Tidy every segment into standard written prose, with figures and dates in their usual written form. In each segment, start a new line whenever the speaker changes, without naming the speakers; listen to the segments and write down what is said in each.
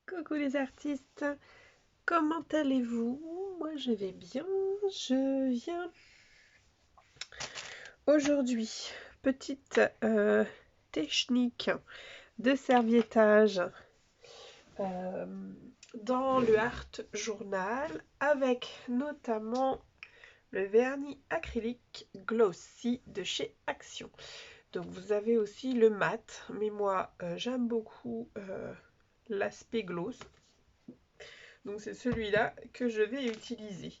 Coucou les artistes, comment allez-vous? Moi je vais bien, je viens aujourd'hui, petite technique de serviettage euh, dans le Art Journal avec notamment le vernis acrylique Glossy de chez Action. Donc vous avez aussi le mat, mais moi j'aime beaucoup l'aspect gloss. Donc c'est celui-là que je vais utiliser.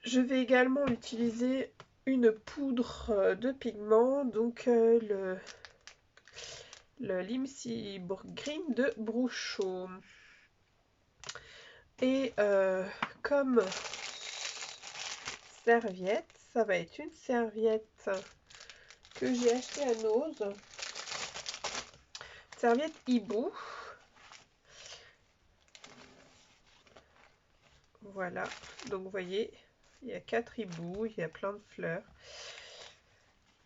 Je vais également utiliser une poudre de pigment, donc le Limsy Green de Brucho. Et comme serviette, ça va être une serviette que j'ai achetée à Nose. Serviette hibou. Voilà, donc vous voyez, il y a 4 hiboux, il y a plein de fleurs.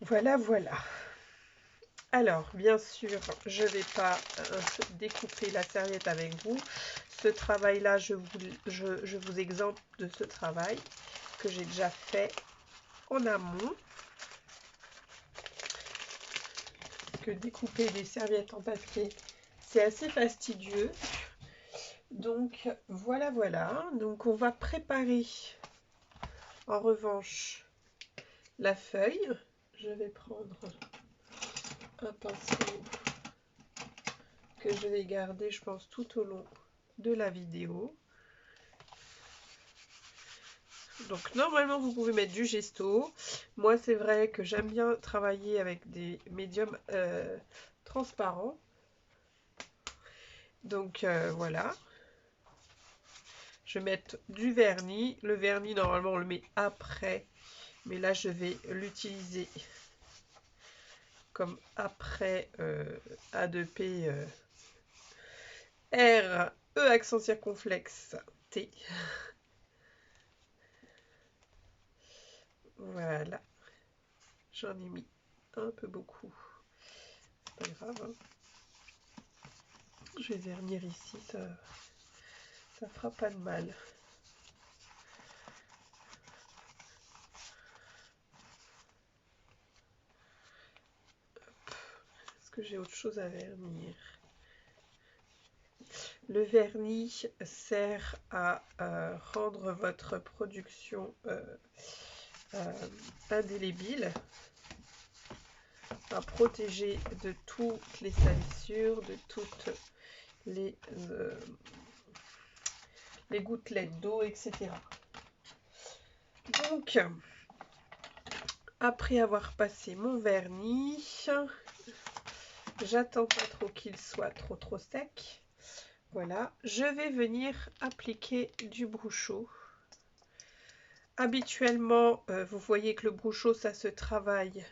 Voilà, voilà. Alors, bien sûr, je ne vais pas découper la serviette avec vous. Ce travail-là, je vous exempte de ce travail que j'ai déjà fait en amont. Que découper des serviettes en papier, c'est assez fastidieux. Donc, voilà, voilà. Donc, on va préparer, en revanche, la feuille. Je vais prendre un pinceau que je vais garder, je pense, tout au long de la vidéo. Donc normalement vous pouvez mettre du gesto. Moi c'est vrai que j'aime bien travailler avec des médiums transparents. Donc voilà. Je vais mettre du vernis. Le vernis normalement on le met après. Mais là je vais l'utiliser comme après A2P R E accent circonflexe T. Voilà. J'en ai mis un peu beaucoup. C'est pas grave. Hein. Je vais vernir ici, ça fera pas de mal. Est-ce que j'ai autre chose à vernir? Le vernis sert à rendre votre production indélébile, à protéger de toutes les salissures, de toutes les gouttelettes d'eau, etc. Donc, après avoir passé mon vernis, j'attends pas trop qu'il soit trop sec. Voilà, je vais venir appliquer du Brucho. Habituellement, vous voyez que le Brucho, ça se travaille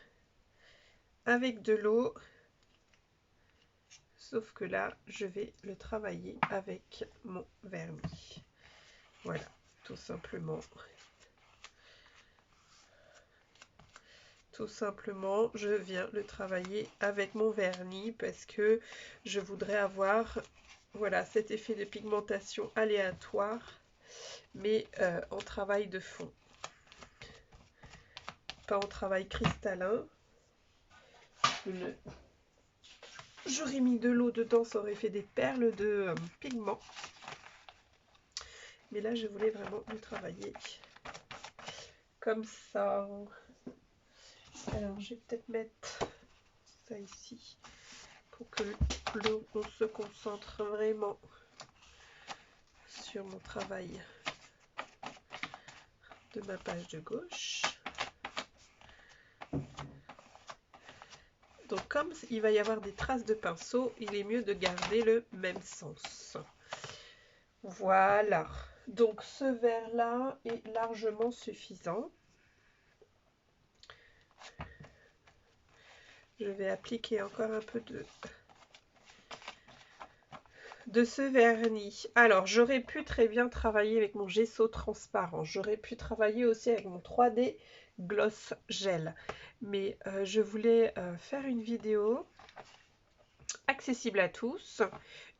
avec de l'eau. Sauf que là, je vais le travailler avec mon vernis. Voilà, tout simplement. Tout simplement, je viens le travailler avec mon vernis parce que je voudrais avoir, voilà, cet effet de pigmentation aléatoire, mais en travail de fond. Pas en travail cristallin. J'aurais mis de l'eau dedans, ça aurait fait des perles de pigment. Mais là, je voulais vraiment le travailler comme ça. Alors, je vais peut-être mettre ça ici pour que on se concentre vraiment sur mon travail de ma page de gauche. Donc comme il va y avoir des traces de pinceau, il est mieux de garder le même sens. Voilà. Donc ce vert-là est largement suffisant. Je vais appliquer encore un peu de ce vernis. Alors, j'aurais pu très bien travailler avec mon gesso transparent. J'aurais pu travailler aussi avec mon 3D Gloss Gel. Mais je voulais faire une vidéo accessible à tous.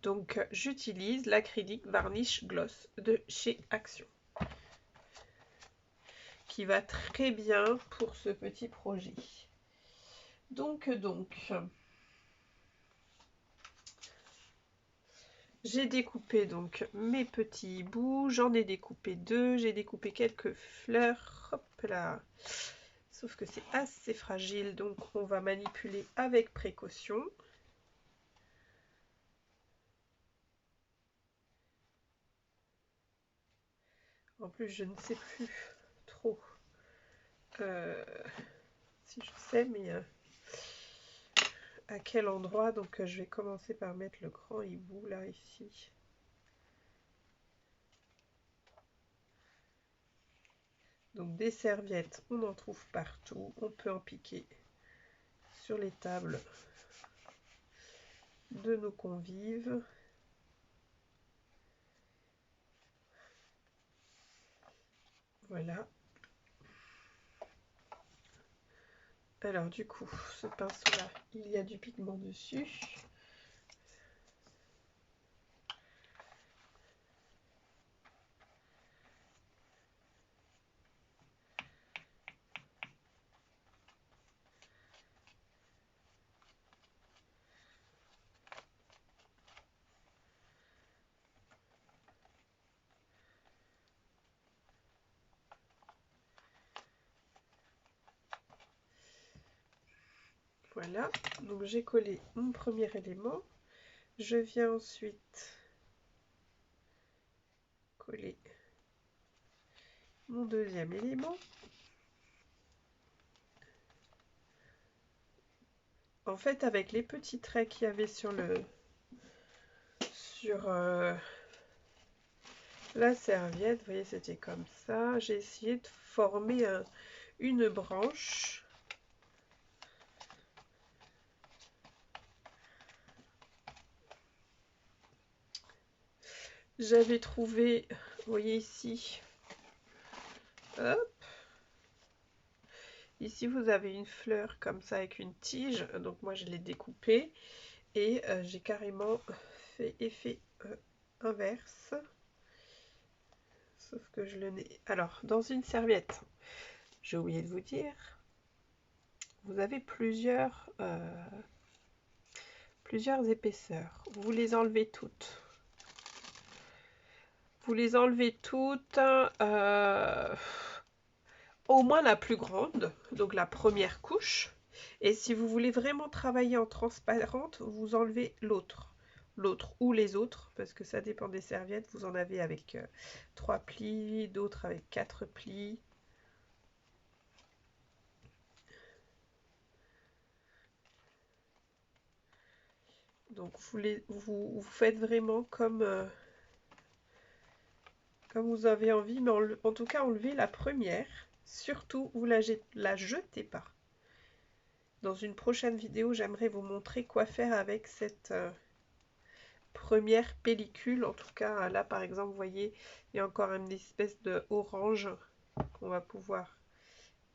Donc j'utilise l'acrylique varnish gloss de chez Action, qui va très bien pour ce petit projet. Donc j'ai découpé donc mes petits bouts, j'en ai découpé 2, j'ai découpé quelques fleurs, hop là. Sauf que c'est assez fragile, donc on va manipuler avec précaution. En plus, je ne sais plus trop si je sais, mais à quel endroit. Donc je vais commencer par mettre le grand hibou là, ici. Donc des serviettes, on en trouve partout. On peut en piquer sur les tables de nos convives. Voilà. Alors du coup, ce pinceau-là, il y a du pigment dessus. Voilà, donc j'ai collé mon premier élément. Je viens ensuite coller mon deuxième élément. En fait, avec les petits traits qu'il y avait sur la serviette, vous voyez, c'était comme ça. J'ai essayé de former une branche. J'avais trouvé, vous voyez ici, hop, ici vous avez une fleur comme ça avec une tige, donc moi je l'ai découpée et j'ai carrément fait effet inverse, sauf que je le n'ai. Alors dans une serviette, j'ai oublié de vous dire, vous avez plusieurs épaisseurs, vous les enlevez toutes. Vous les enlevez toutes, au moins la plus grande, donc la première couche. Et si vous voulez vraiment travailler en transparente, vous enlevez l'autre ou les autres, parce que ça dépend des serviettes. Vous en avez avec 3 plis, d'autres avec 4 plis. Donc vous faites vraiment comme vous avez envie, mais en tout cas enlevez la première. Surtout, vous la jetez pas. Dans une prochaine vidéo, j'aimerais vous montrer quoi faire avec cette première pellicule. En tout cas, là par exemple, vous voyez, il y a encore une espèce de orange qu'on va pouvoir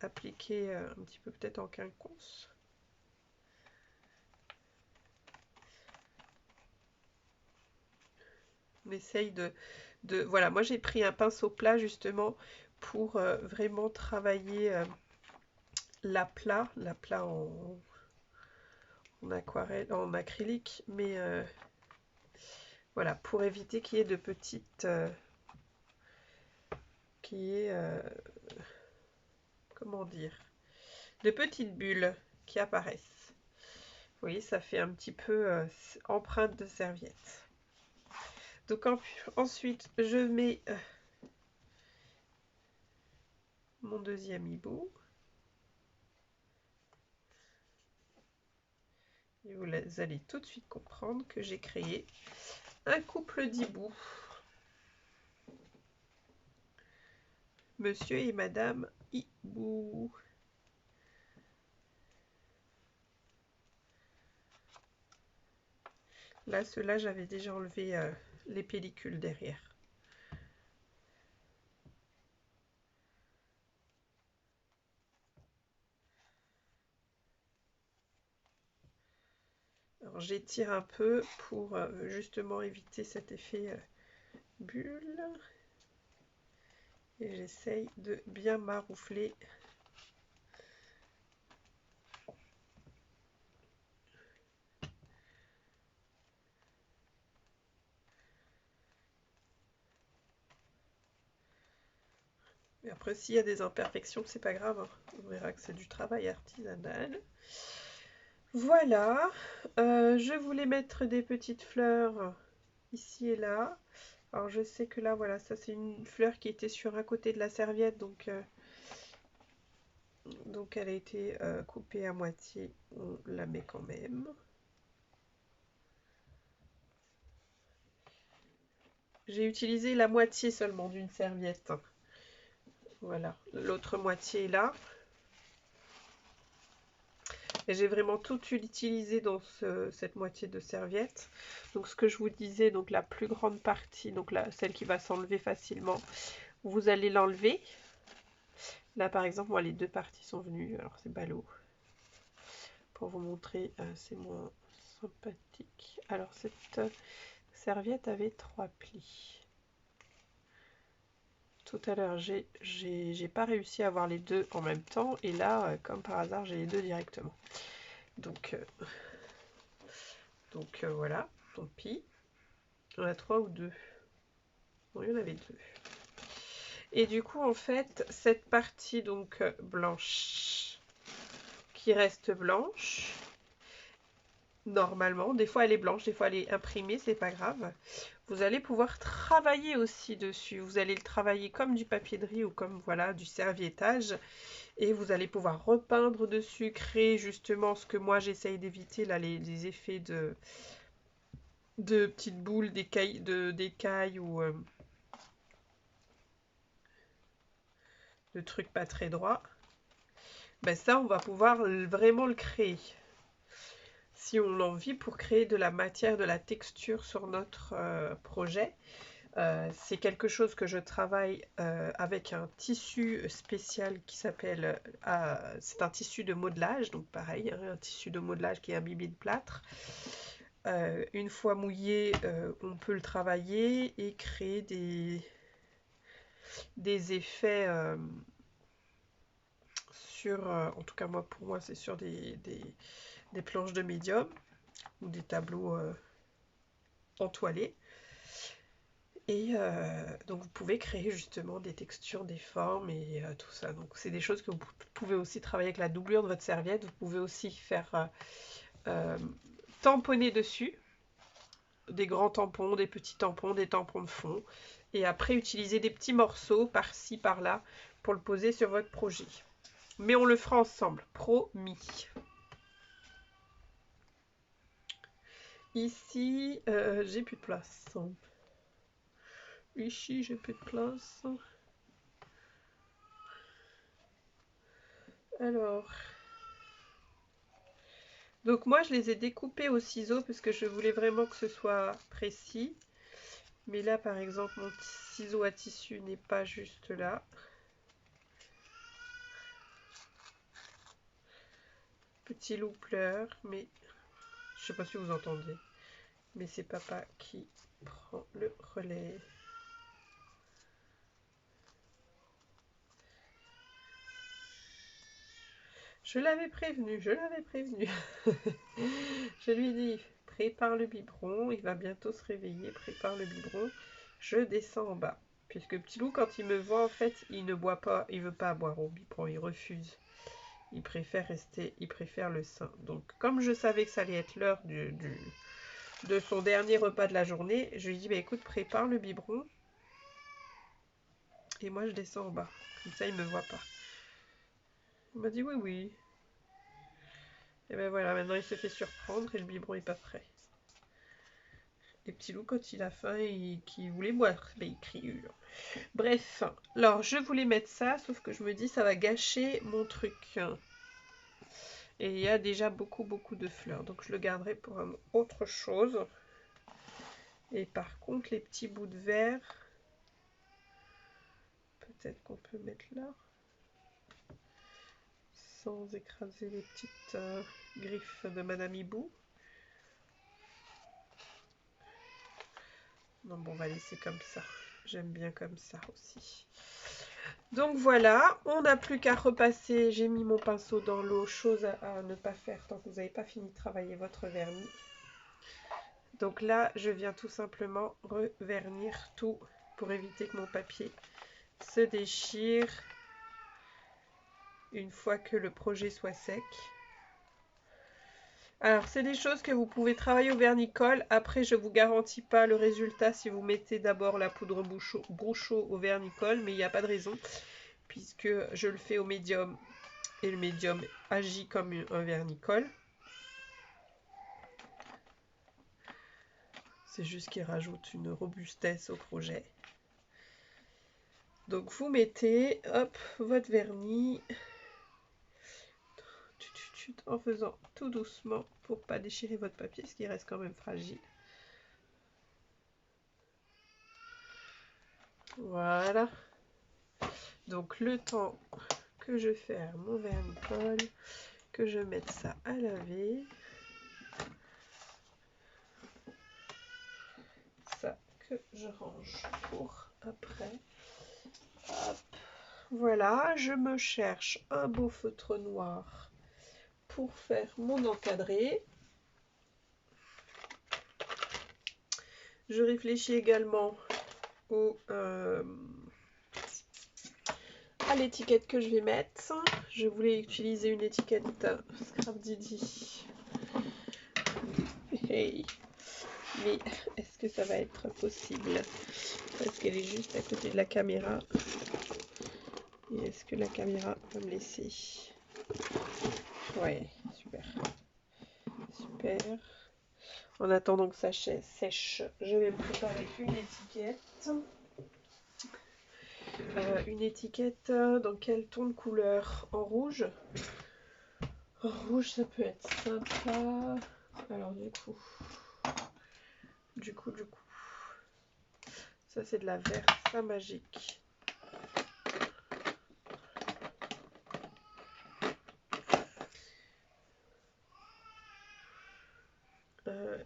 appliquer un petit peu peut-être en quinconce. On essaye voilà, moi j'ai pris un pinceau plat justement pour vraiment travailler l'aplat en aquarelle, en acrylique, mais voilà, pour éviter qu'il y ait de petites comment dire, de petites bulles qui apparaissent. Vous voyez, ça fait un petit peu empreinte de serviette. Donc ensuite, je mets mon deuxième hibou. Et vous allez tout de suite comprendre que j'ai créé un couple d'hiboux. Monsieur et Madame Hibou. Là, ceux-là, j'avais déjà enlevé les pellicules derrière. Alors, j'étire un peu pour justement éviter cet effet bulle. Et j'essaye de bien maroufler. Et après, s'il y a des imperfections, c'est pas grave, hein. On verra que c'est du travail artisanal. Voilà. Je voulais mettre des petites fleurs ici et là. Alors je sais que là, voilà, ça c'est une fleur qui était sur un côté de la serviette, donc elle a été coupée à moitié. On la met quand même. J'ai utilisé la moitié seulement d'une serviette. Voilà, l'autre moitié est là. Et j'ai vraiment tout utilisé dans cette moitié de serviette. Donc ce que je vous disais, donc la plus grande partie, donc celle qui va s'enlever facilement, vous allez l'enlever. Là par exemple, moi les deux parties sont venues, alors c'est ballot. Pour vous montrer, c'est moins sympathique. Alors cette serviette avait 3 plis. Tout à l'heure, j'ai pas réussi à avoir les deux en même temps. Et là, comme par hasard, j'ai les deux directement. Donc voilà, tant pis. Il y en a 3 ou 2. Non, il y en avait 2. Et du coup, en fait, cette partie donc blanche, qui reste blanche, normalement, des fois elle est blanche, des fois elle est imprimée, c'est pas grave. Vous allez pouvoir travailler aussi dessus. Vous allez le travailler comme du papier de riz ou comme voilà du serviettage. Et vous allez pouvoir repeindre dessus, créer justement ce que moi j'essaye d'éviter, là, les effets de petites boules, d'écailles ou de trucs pas très droits. Ben ça, on va pouvoir vraiment le créer. Si on l'envie pour créer de la matière, de la texture sur notre projet. C'est quelque chose que je travaille avec un tissu spécial qui s'appelle, c'est un tissu de modelage, donc pareil, hein, un tissu de modelage qui est imbibé de plâtre. Une fois mouillé, on peut le travailler et créer des effets sur, en tout cas moi pour moi c'est sur des planches de médium ou des tableaux entoilés. Et donc vous pouvez créer justement des textures, des formes et tout ça. Donc c'est des choses que vous pouvez aussi travailler avec la doublure de votre serviette. Vous pouvez aussi faire tamponner dessus. Des grands tampons, des petits tampons, des tampons de fond. Et après utiliser des petits morceaux par-ci, par-là pour le poser sur votre projet. Mais on le fera ensemble, promis. Ici, j'ai plus de place. Ici, j'ai plus de place. Alors, donc moi, je les ai découpés au ciseau parce que je voulais vraiment que ce soit précis. Mais là, par exemple, mon ciseau à tissu n'est pas juste là. Petit loup pleure, mais je sais pas si vous entendez. Mais c'est papa qui prend le relais. Je l'avais prévenu, je l'avais prévenu. Je lui ai dit, prépare le biberon, il va bientôt se réveiller, prépare le biberon. Je descends en bas. Puisque petit loup, quand il me voit, en fait, il ne boit pas, il veut pas boire au biberon, il refuse. Il préfère rester, il préfère le sein. Donc, comme je savais que ça allait être l'heure de son dernier repas de la journée, je lui ai dit, bah, écoute, prépare le biberon. Et moi, je descends en bas. Comme ça, il me voit pas. Il m'a dit, oui, oui. Et ben voilà, maintenant il se fait surprendre et le biberon est pas prêt. Et petit loup, quand il a faim et qu'il voulait boire, ben il crie. Bref, alors je voulais mettre ça, sauf que je me dis ça va gâcher mon truc. Et il y a déjà beaucoup de fleurs, donc je le garderai pour autre chose. Et par contre, les petits bouts de verre, peut-être qu'on peut mettre là, sans écraser les petites griffes de Madame Hibou. Non, bon, on va laisser comme ça. J'aime bien comme ça aussi. Donc voilà, on n'a plus qu'à repasser. J'ai mis mon pinceau dans l'eau, chose à ne pas faire tant que vous n'avez pas fini de travailler votre vernis. Donc là, je viens tout simplement revernir tout pour éviter que mon papier se déchire une fois que le projet soit sec. Alors, c'est des choses que vous pouvez travailler au vernicole. Après, je ne vous garantis pas le résultat si vous mettez d'abord la poudre Bruchot au vernicole, mais il n'y a pas de raison, puisque je le fais au médium, et le médium agit comme un vernicole. C'est juste qu'il rajoute une robustesse au projet. Donc, vous mettez, hop, votre vernis, en faisant tout doucement pour ne pas déchirer votre papier, ce qui reste quand même fragile. Voilà. Donc le temps que je ferme mon vernicole, que je mette ça à laver. Ça que je range pour après. Hop. Voilà, je me cherche un beau feutre noir pour faire mon encadré. Je réfléchis également à l'étiquette que je vais mettre. Je voulais utiliser une étiquette Scrap Didi. Hey. Mais est-ce que ça va être possible? Parce qu'elle est juste à côté de la caméra. Et est-ce que la caméra va me laisser? Ouais, super. Super. En attendant que ça sèche, je vais me préparer une étiquette. Une étiquette dans quel ton de couleur? En rouge? En rouge, ça peut être sympa. Alors du coup, ça c'est de la Versa Magique.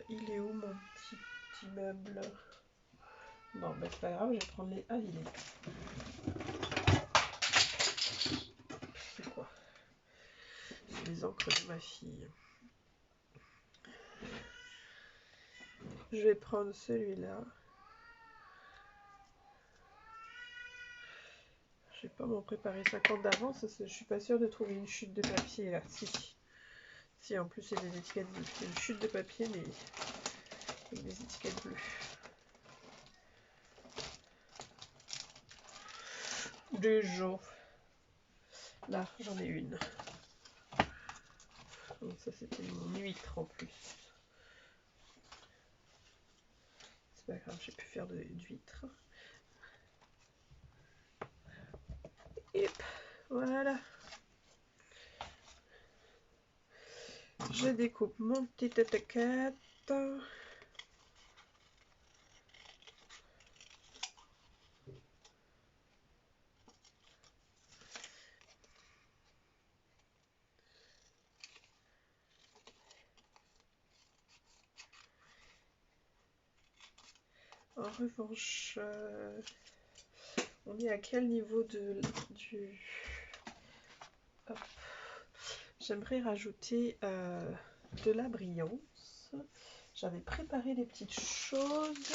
Il est où mon petit meuble? Bon, bah c'est pas grave, je vais prendre les... Ah, il est... C'est quoi? C'est les encres de ma fille. Je vais prendre celui-là. Je vais pas m'en préparer 50 d'avance, parce que je suis pas sûre de trouver une chute de papier là. Si en plus c'est des étiquettes bleues. C'est une chute de papier, mais avec des étiquettes bleues. Déjà. Là, j'en ai une. Donc ça, c'était une huître en plus. C'est pas grave, j'ai pu faire d'huître. Et voilà. Je découpe mon petit étiquette. En revanche, on est à quel niveau du... J'aimerais rajouter de la brillance. J'avais préparé des petites choses.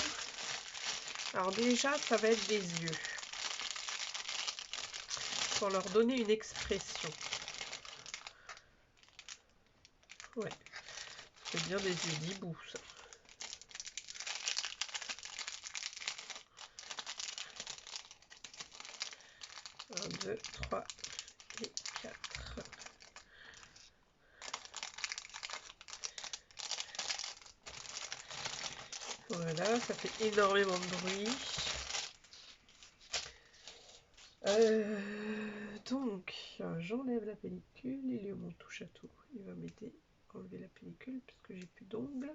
Alors déjà, ça va être des yeux. Pour leur donner une expression. Ouais. C'est bien des yeux d'hibou, ça. 1, 2, 3 et 4. Voilà, ça fait énormément de bruit. Donc, j'enlève la pellicule. Il est où mon touche à tout? Il va m'aider à enlever la pellicule parce que j'ai plus d'ongles,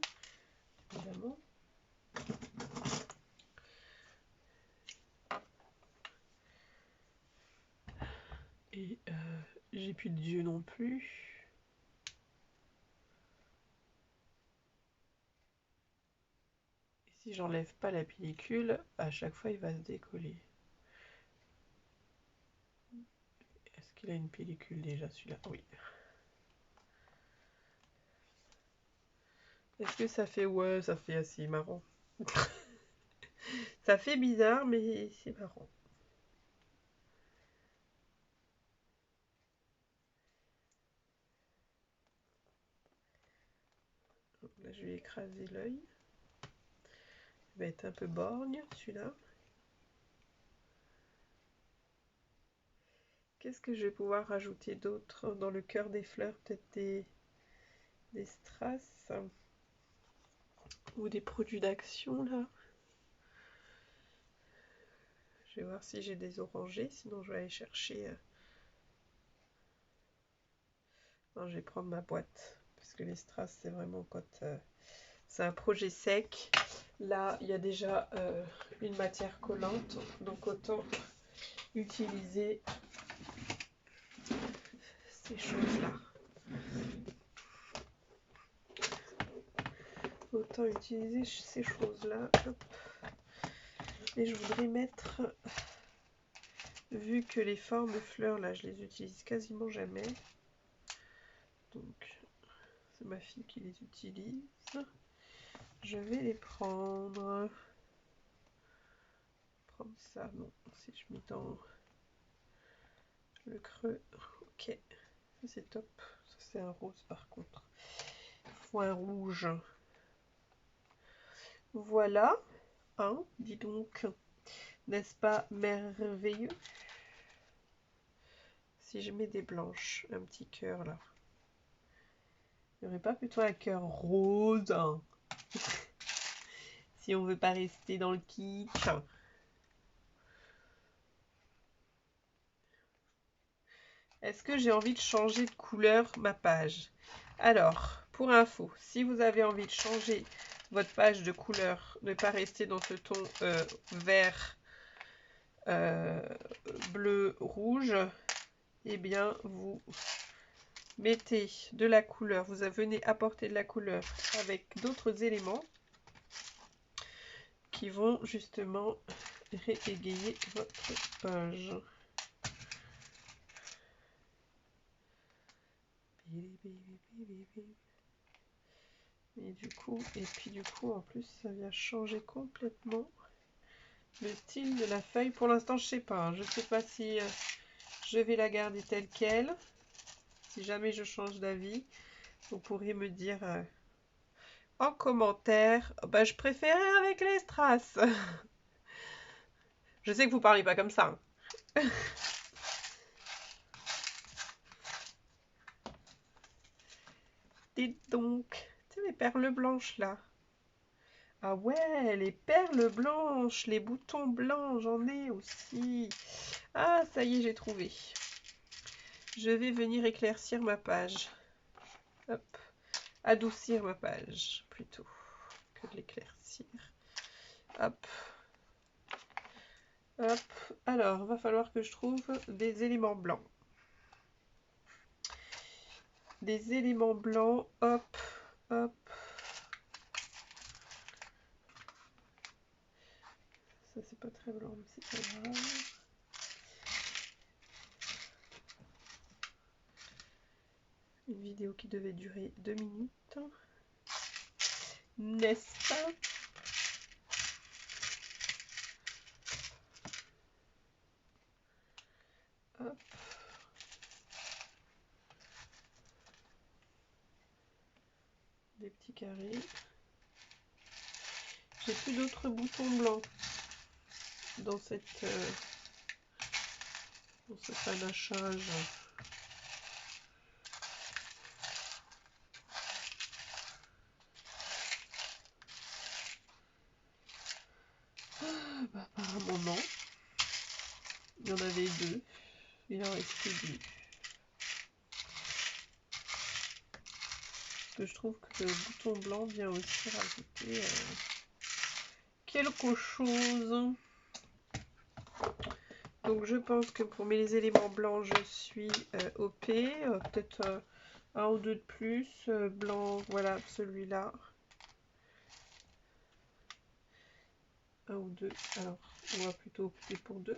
évidemment. Et j'ai plus de yeux non plus. Si j'enlève pas la pellicule, à chaque fois il va se décoller. Est-ce qu'il a une pellicule déjà celui-là? Oui. Est-ce que ça fait... Ouais, ça fait assez marrant. Ça fait bizarre, mais c'est marrant. Là, je vais écraser l'œil. Il va être un peu borgne, celui-là. Qu'est-ce que je vais pouvoir rajouter d'autre dans le cœur des fleurs? Peut-être des strass ou des produits d'action, là. Je vais voir si j'ai des orangés, sinon je vais aller chercher... Non, je vais prendre ma boîte, parce que les strass, c'est vraiment quand... c'est un projet sec. Là, il y a déjà une matière collante, donc autant utiliser ces choses-là. Autant utiliser ces choses-là. Et je voudrais mettre, vu que les formes de fleurs, là, je les utilise quasiment jamais. Donc, c'est ma fille qui les utilise. Je vais les prendre. Prendre ça, non, si je mets dans le creux. Ok, ça c'est top. Ça c'est un rose par contre. Il faut un rouge. Voilà, hein, dis donc, n'est-ce pas merveilleux? Si je mets des blanches, un petit cœur là. Il n'y aurait pas plutôt un cœur rose, hein? Si on veut pas rester dans le kitsch. Est-ce que j'ai envie de changer de couleur ma page? Alors, pour info, si vous avez envie de changer votre page de couleur, ne pas rester dans ce ton vert, bleu, rouge, eh bien, vous mettez de la couleur, vous venez apporter de la couleur avec d'autres éléments qui vont justement réégayer votre page. Et puis du coup, en plus, ça vient changer complètement le style de la feuille. Pour l'instant, je sais pas. Je sais pas si je vais la garder telle quelle. Si jamais je change d'avis, vous pourrez me dire en commentaire, bah, je préférais avec les strass. Je sais que vous parlez pas comme ça. Hein. Dites donc, tu sais les perles blanches là. Ah ouais, les perles blanches, les boutons blancs, j'en ai aussi. Ah, ça y est, j'ai trouvé. Je vais venir éclaircir ma page. Hop. Adoucir ma page, plutôt, que de l'éclaircir. Hop. Hop. Alors, il va falloir que je trouve des éléments blancs. Des éléments blancs, hop, hop. Ça, c'est pas très blanc, mais c'est pas grave. Une vidéo qui devait durer 2 minutes. N'est-ce pas? Hop. Des petits carrés. J'ai plus d'autres boutons blancs dans ce panachage. Bah, apparemment non. Il y en avait 2. Il en restait 2. Parce que je trouve que le bouton blanc vient aussi rajouter quelque chose. Donc je pense que pour mes éléments blancs, je suis OP. Peut-être un ou deux de plus. Blanc, voilà, celui-là. un ou deux. Alors, on va plutôt opter pour 2.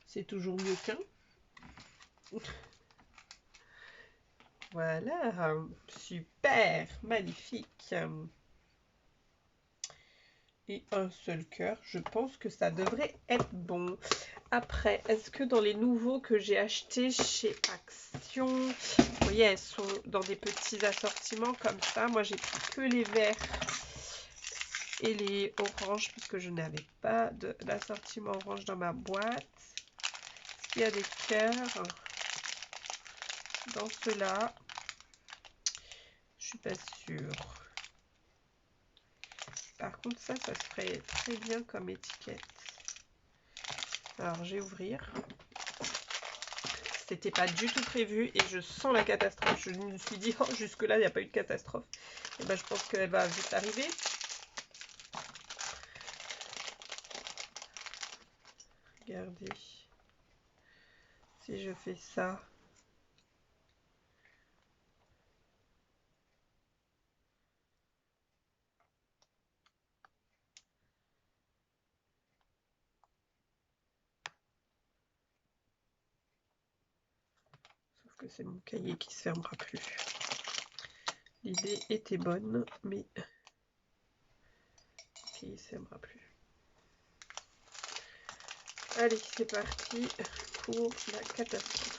C'est toujours mieux qu'un. Voilà, super, magnifique. Et un seul cœur, je pense que ça devrait être bon. Après, est-ce que dans les nouveaux que j'ai achetés chez Action, vous voyez, elles sont dans des petits assortiments comme ça. Moi, j'ai pris que les verts et les oranges parce que je n'avais pas d'assortiment orange dans ma boîte. Il y a des cœurs dans ceux-là. Je suis pas sûre. Par contre, ça se ferait très bien comme étiquette. Alors, je vais ouvrir. C'était pas du tout prévu et je sens la catastrophe. Je me suis dit, oh, jusque-là, il n'y a pas eu de catastrophe. Et ben, je pense qu'elle va vite arriver. Regardez. Si je fais ça. Sauf que c'est mon cahier qui se fermera plus. L'idée était bonne, mais qui ne se fermera plus. Allez, c'est parti pour la catastrophe.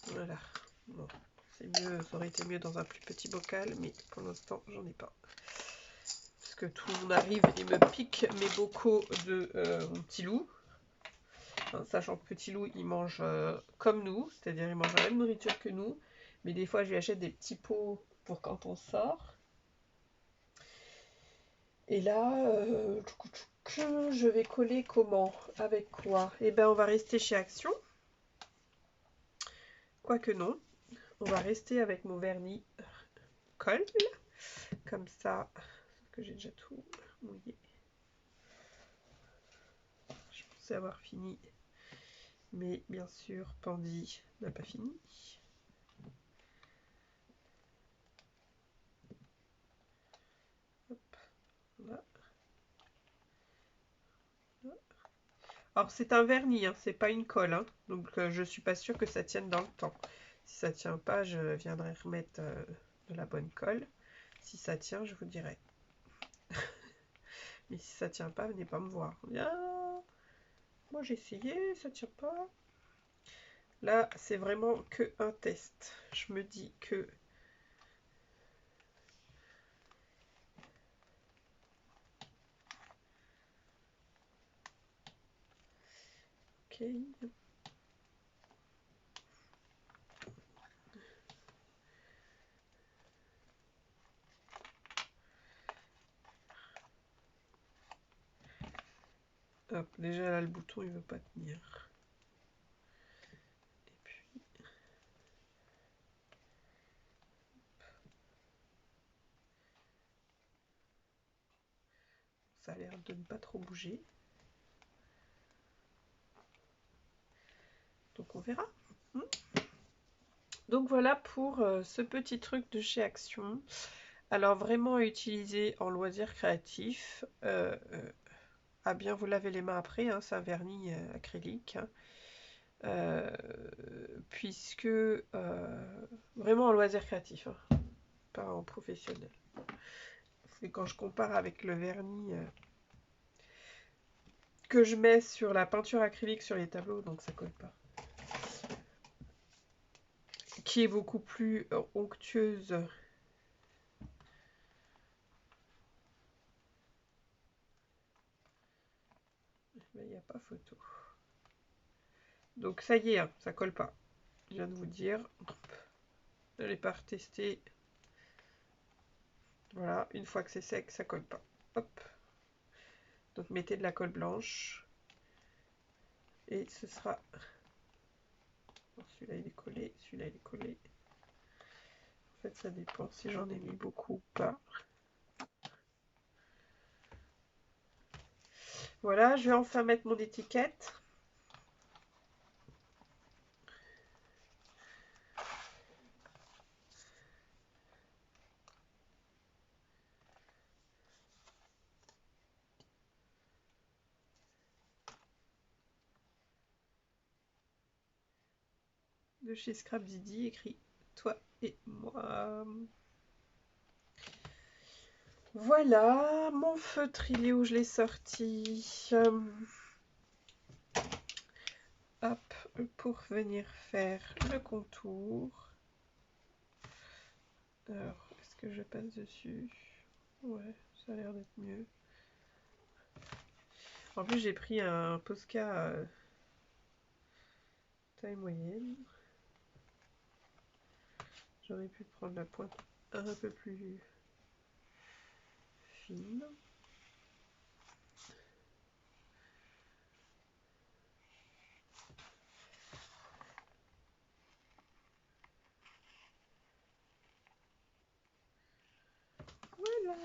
Voilà. Bon, c'est mieux, ça aurait été mieux dans un plus petit bocal, mais pour l'instant, j'en ai pas. Parce que tout le monde arrive et me pique mes bocaux de mon petit loup. Hein, sachant que petit loup, il mange comme nous, c'est-à-dire il mange la même nourriture que nous. Mais des fois, je lui achète des petits pots pour quand on sort. Et là, je vais coller comment? Avec quoi? Eh bien, on va rester chez Action. Quoique non. On va rester avec mon vernis colle. Comme ça. Sauf que j'ai déjà tout mouillé. Je pensais avoir fini. Mais bien sûr, Pandy n'a pas fini. Hop, là. Alors c'est un vernis, hein, c'est pas une colle, hein, donc je suis pas sûre que ça tienne dans le temps. Si ça tient pas, je viendrai remettre de la bonne colle. Si ça tient, je vous dirai. Mais si ça tient pas, venez pas me voir. Ah, moi j'ai essayé, ça tient pas. Là, c'est vraiment que un test. Je me dis que ok. Hop, déjà là le bouton il veut pas tenir. Et puis ça a l'air de ne pas trop bouger. Donc on verra. Donc voilà pour ce petit truc de chez Action. Alors vraiment à utiliser en loisir créatif. À bien vous laver les mains après, hein, c'est un vernis acrylique. Hein. Puisque vraiment en loisir créatif, hein, pas en professionnel. Et quand je compare avec le vernis que je mets sur la peinture acrylique sur les tableaux, donc ça colle pas. Qui est beaucoup plus onctueuse. Mais il n'y a pas photo. Donc ça y est, hein, ça colle pas. Je viens de vous dire. Je l'ai pas retesté. Voilà, une fois que c'est sec, ça colle pas. Hop. Donc mettez de la colle blanche. Et ce sera... Celui-là il est collé, celui-là il est collé. En fait ça dépend si j'en ai mis beaucoup ou pas. Voilà, je vais enfin mettre mon étiquette. de chez Scrap Didi, écrit toi et moi. Voilà, mon feutre, il est où je l'ai sorti. Hop, pour venir faire le contour. Alors, est-ce que je passe dessus? Ouais, ça a l'air d'être mieux. En plus, j'ai pris un Posca taille moyenne. J'aurais pu prendre la pointe un peu plus fine. Voilà.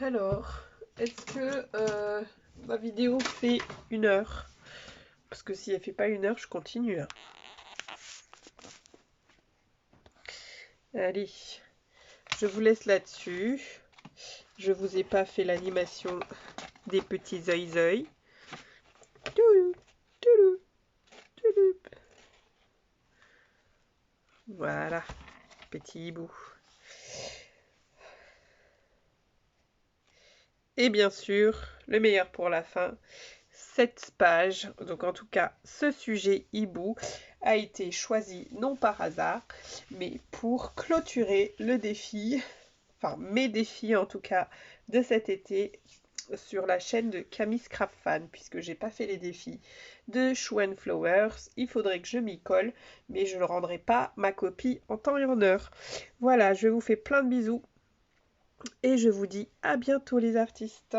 Alors, est-ce que ma vidéo fait 1 heure? Parce que si elle fait pas 1 heure, je continue là. Allez, je vous laisse là-dessus. Je vous ai pas fait l'animation des petits zoi-zoi. Toulou, toulou, toulou. Voilà, petit hibou. Et bien sûr, le meilleur pour la fin, cette page, donc en tout cas ce sujet hibou, a été choisi non par hasard, mais pour clôturer le défi, enfin mes défis en tout cas, de cet été sur la chaîne de Camille Scrap Fan, puisque j'ai pas fait les défis de Shoe and Flowers. Il faudrait que je m'y colle, mais je ne rendrai pas ma copie en temps et en heure. Voilà, je vous fais plein de bisous et je vous dis à bientôt les artistes.